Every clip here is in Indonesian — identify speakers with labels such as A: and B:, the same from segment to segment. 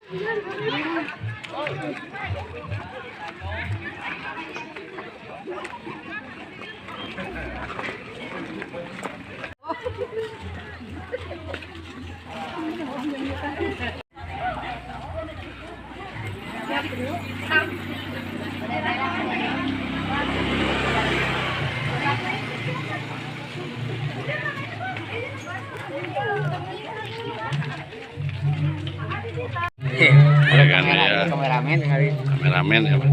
A: Ada kan ya. Kameramen ya, Pak.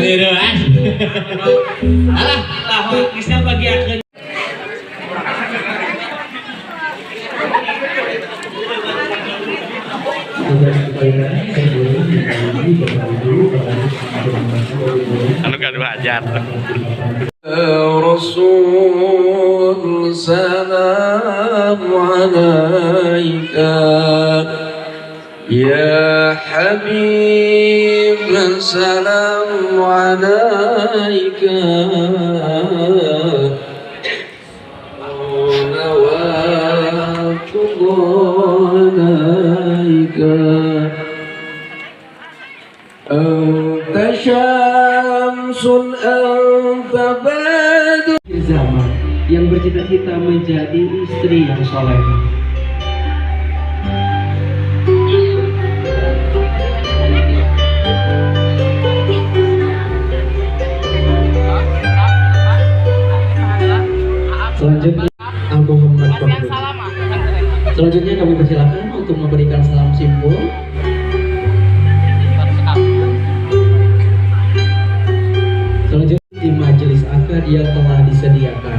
B: Pangiruan. Alah, tahu geusna bagiakeun.
A: Anu kadua hajat.
C: Rasul salam alaika ya Habib salam alaika anta syamsun anta badu
D: zaman yang bercita-cita menjadi istri yang soleh. Selanjutnya Muhammad Bakri. Selanjutnya kami persilakan untuk memberikan salam simpul. Selanjutnya di majelis akad yang telah disediakan.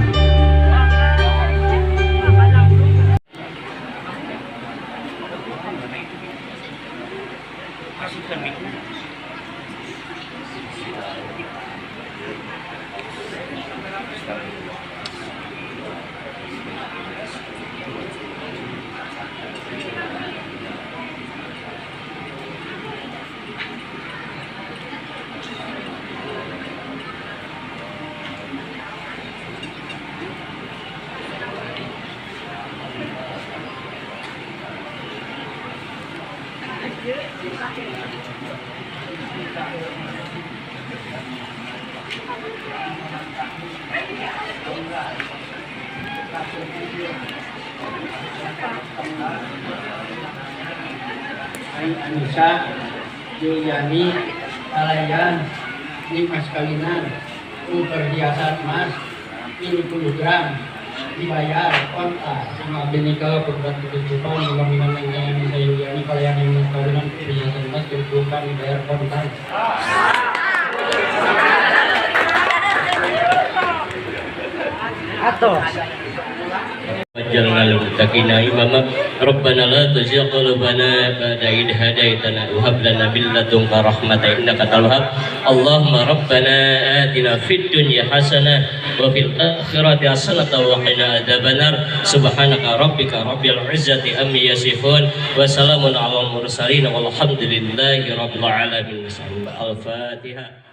D: Anissa, Juliani, Alayan, ini mas kawinan, perhiasan emas, ini 10 gram, dibayar kontak sama Benika berbuat ketujuan mudah-mudahan yang bisa Juliani kalian yang mas kawinan perhiasan emas dibutuhkan dibayar kontak. Atau
B: Waj'alna lil-muttaqina imama. Rabbana la tuzigh qulubana ba'da idh hadaitana wa hab lana min ladunka rahmatan innaka antal wahhab. Allahumma rabbana atina fid dunya hasanah wa fil akhirati hasanah wa qina adzabannar. Subhanaka rabbika rabbil izzati amma yasifun wa salamun alal mursalin walhamdulillahi rabbil alamin. Al-Fatihah.